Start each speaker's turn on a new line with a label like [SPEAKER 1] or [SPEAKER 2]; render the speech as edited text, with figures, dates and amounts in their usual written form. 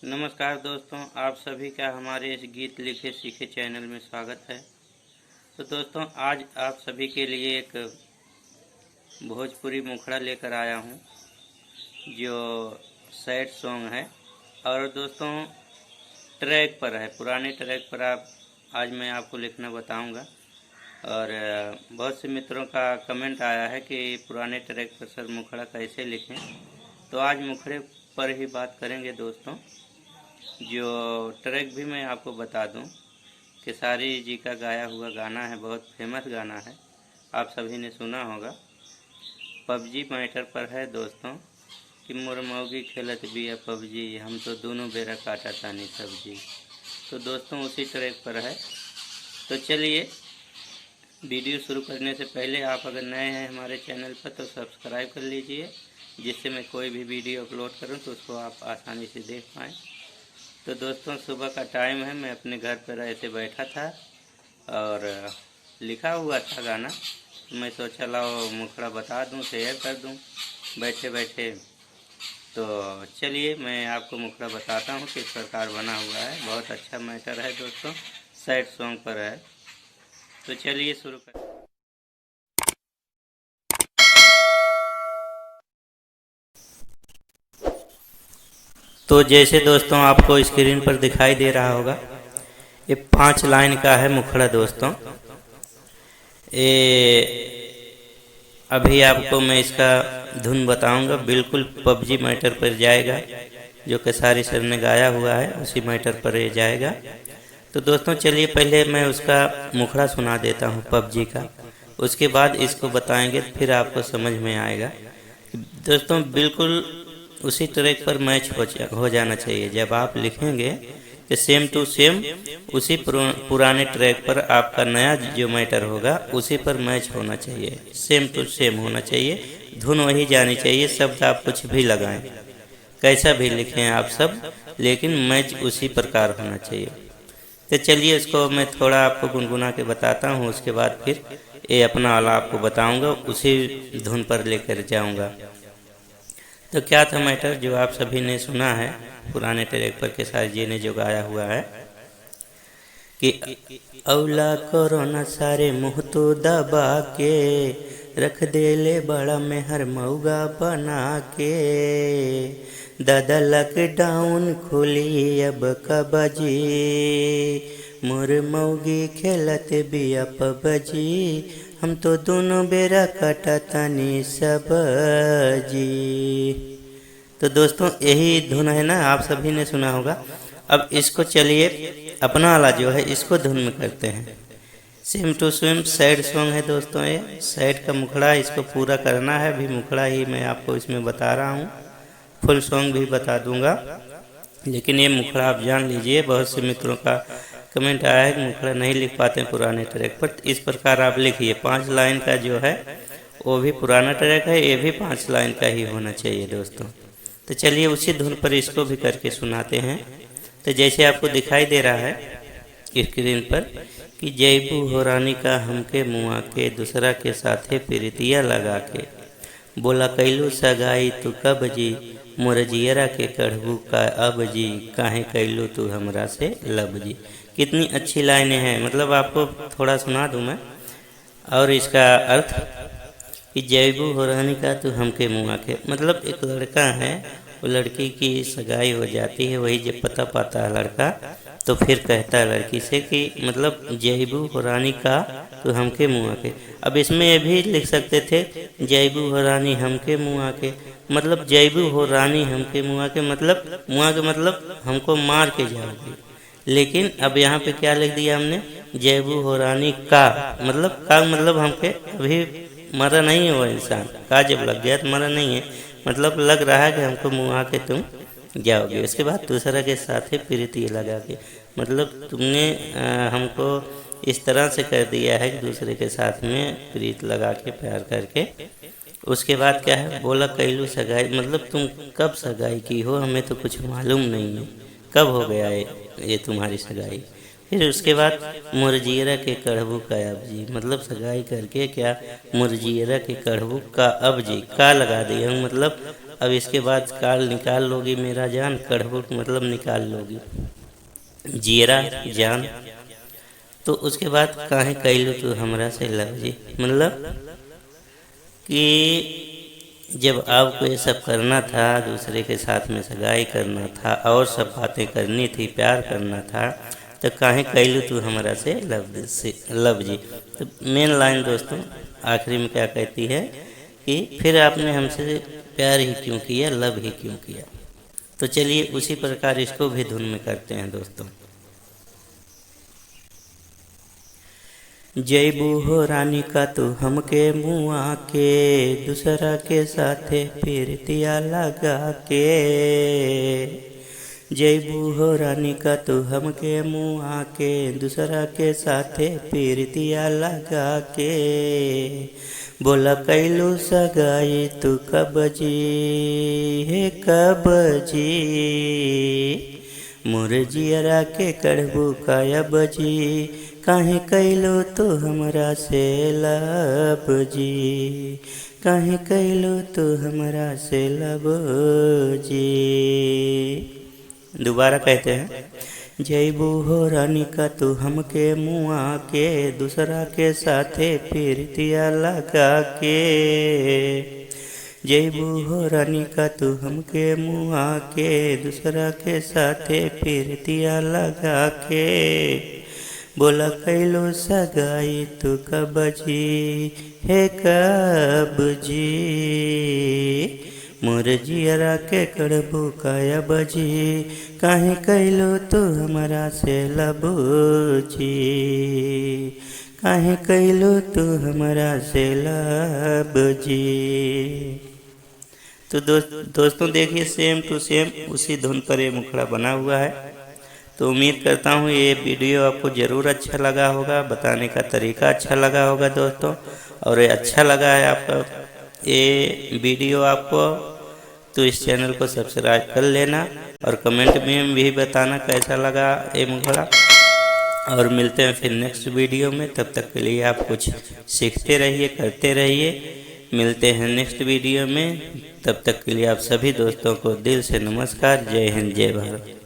[SPEAKER 1] नमस्कार दोस्तों, आप सभी का हमारे इस गीत लिखे सीखे चैनल में स्वागत है। तो दोस्तों, आज आप सभी के लिए एक भोजपुरी मुखड़ा लेकर आया हूँ जो सैड सॉन्ग है और दोस्तों ट्रैक पर है, पुराने ट्रैक पर आज मैं आपको लिखना बताऊंगा। और बहुत से मित्रों का कमेंट आया है कि पुराने ट्रैक पर सर मुखड़ा कैसे लिखें, तो आज मुखड़े पर ही बात करेंगे दोस्तों। जो ट्रैक भी मैं आपको बता दूं, खेसारी जी का गाया हुआ गाना है, बहुत फेमस गाना है, आप सभी ने सुना होगा। पबजी मैटर पर है दोस्तों कि मोर मौगी खेलत बिया पबजी, हम तो दोनों बेरा काटा तानी सब्जी। तो दोस्तों उसी ट्रैक पर है। तो चलिए, वीडियो शुरू करने से पहले आप अगर नए हैं हमारे चैनल पर तो सब्सक्राइब कर लीजिए, जिससे मैं कोई भी वीडियो अपलोड करूं तो उसको आप आसानी से देख पाएँ। तो दोस्तों सुबह का टाइम है, मैं अपने घर पर ऐसे बैठा था और लिखा हुआ था गाना, तो मैं सोचा लाओ मुखड़ा बता दूं, शेयर कर दूं बैठे बैठे। तो चलिए मैं आपको मुखड़ा बताता हूं किस प्रकार बना हुआ है। बहुत अच्छा मैटर है दोस्तों, सैड सॉन्ग पर है। तो चलिए शुरू कर। तो जैसे दोस्तों आपको स्क्रीन पर दिखाई दे रहा होगा, ये 5 लाइन का है मुखड़ा दोस्तों। ये अभी आपको मैं इसका धुन बताऊंगा, बिल्कुल पबजी मैटर पर जाएगा, जो खेसारी सर ने गाया हुआ है उसी मैटर पर ये जाएगा। तो दोस्तों चलिए पहले मैं उसका मुखड़ा सुना देता हूँ पबजी का, उसके बाद इसको बताएंगे, फिर आपको समझ में आएगा। दोस्तों बिल्कुल उसी ट्रैक पर मैच हो जाना चाहिए। जब आप लिखेंगे कि सेम टू सेम उसी पुराने ट्रैक पर आपका नया जो मैटर होगा उसी पर मैच होना चाहिए, सेम टू सेम होना चाहिए, धुन वही जानी चाहिए। शब्द आप कुछ भी लगाएं, कैसा भी लिखें आप सब, लेकिन मैच उसी प्रकार होना चाहिए। तो चलिए इसको मैं थोड़ा आपको गुनगुना के बताता हूँ, उसके बाद फिर ये अपना वाला आपको बताऊंगा, उसी धुन पर लेकर जाऊंगा। तो क्या था मैटर जो आप सभी ने सुना है, पुराने ट्रैक पर खेसारी जी ने जो गाया हुआ है कि औला कोरोना सारे मुँह तो दबा के रख दे ले बड़ा मेहर मऊगा बना के, दादा लॉकडाउन खुली अब कबजी, मोर मऊगी खेलत बिया पबजी, हम तो दोनों बेरा काटा तानी सब्जी। तो दोस्तों यही धुन है ना, आप सभी ने सुना होगा। अब इसको चलिए अपना वाला जो है इसको धुन में करते हैं। Same to same sad song है दोस्तों, ये सैड का मुखड़ा, इसको पूरा करना है। अभी मुखड़ा ही मैं आपको इसमें बता रहा हूँ, फुल सॉन्ग भी बता दूंगा, लेकिन ये मुखड़ा आप जान लीजिए। बहुत से मित्रों का कमेंट आया है कि मुखड़ा नहीं लिख पाते हैं पुराने ट्रैक पर, इस प्रकार आप लिखिए। 5 लाइन का जो है वो भी पुराना ट्रैक है, ये भी 5 लाइन का ही होना चाहिए दोस्तों। तो चलिए उसी धुन पर इसको भी करके सुनाते हैं। तो जैसे आपको दिखाई दे रहा है स्क्रीन पर कि जयबू हो रानी का हमके मुआ के, दूसरा के साथे प्रीतिया लगा के, बोला कैलू सगाई तू कब जी, मोर जियरा के कढ़बू का अब जी, काहे कैलू तू हमरा से लब जी। कितनी अच्छी लाइनें हैं, मतलब आपको थोड़ा सुना दूं मैं। और इसका अर्थ कि जयबू हो रानी का तू हमके मुआ के, मतलब एक लड़का है, वो लड़की की सगाई हो जाती है, वही जब पता पाता है लड़का तो फिर कहता है लड़की से कि मतलब जयबू हो रानी का तो हमके मुआ के। अब इसमें ये भी लिख सकते थे जयबू हो रानी हमके मुआ के, मतलब जयबू हो रानी हमके मुआ के, मतलब मुआ के मतलब हमको मार के जाओगे। लेकिन अब यहाँ पे क्या लिख दिया हमने, जयबू हो रानी का मतलब हमके अभी मरा नहीं है वो इंसान, का जब लग गया तो मरा नहीं है, मतलब लग रहा है कि हमको मुआ के तुम जाओगे। उसके बाद दूसरा के साथ ही प्रीति लगा के, मतलब तुमने हमको इस तरह से कर दिया है कि दूसरे के साथ में प्रीत लगा के प्यार करके। उसके बाद क्या है, बोला कैलू सगाई, मतलब तुम कब सगाई की हो, हमें तो कुछ मालूम नहीं है, कब हो गया ये तुम्हारी सगाई। फिर उसके बाद मुरजियरा के कड़बू का अब जी, मतलब सगाई करके क्या मुरजियरा के कड़बू का अब जी, का लगा दिया मतलब अब इसके बाद काल निकाल लोगी मेरा जान, कड़बू मतलब निकाल लोगी, जियरा जान। तो उसके बाद काहे कैलू तू हमरा से लव जी, मतलब कि जब आपको ये सब करना था, दूसरे के साथ में सगाई करना था और सब बातें करनी थी, प्यार करना था, तो काहे कैलू तू हमरा से लव जी। तो मेन लाइन दोस्तों आखिरी में क्या कहती है कि फिर आपने हमसे प्यार ही क्यों किया, लव ही क्यों किया। तो चलिए उसी प्रकार इसको भी धुन में करते हैं दोस्तों। जैबू हो रानी का तू हमके मुआ के, दूसरा के साथे फिर दिया लगा के। जैबू हो रानी का तू हमके मुआ के, दूसरा के साथे फिर दिया लगा के। बोला कैलू सगाई तू कब जी, हे कब जी, मुरजियरा के कड़बू का अब जी, काहे कैलो तो हमरा से लब जी, काहे कैलो तो हमरा से लब जी। दोबारा कहते हैं। जैबू हो रानी का तू हमके मुआ के, दूसरा के साथे फिर दिया लगा के। जैबू हो रानी का तू हमके मुआ के, दूसरा के साथे फिर दिया लगा के। बोला कैलो सगाई तू कब जी, हे कब जी, मुरजियरा के कड़बू का अब जी, काहे कैलो तू हमरा से लब जी, काहे कैलो तू हमरा से लब जी। तो दोस्तों देखिए सेम टू सेम उसी धुन पर ये मुखड़ा बना हुआ है। तो उम्मीद करता हूँ ये वीडियो आपको ज़रूर अच्छा लगा होगा, बताने का तरीका अच्छा लगा होगा दोस्तों। और ये अच्छा लगा है आपका ये वीडियो आपको, तो इस चैनल को सब्सक्राइब कर लेना और कमेंट में भी बताना कैसा लगा ये मुखड़ा। और मिलते हैं फिर नेक्स्ट वीडियो में, तब तक के लिए आप कुछ सीखते रहिए, करते रहिए। मिलते हैं नेक्स्ट वीडियो में, तब तक के लिए आप सभी दोस्तों को दिल से नमस्कार। जय हिंद, जय भारत।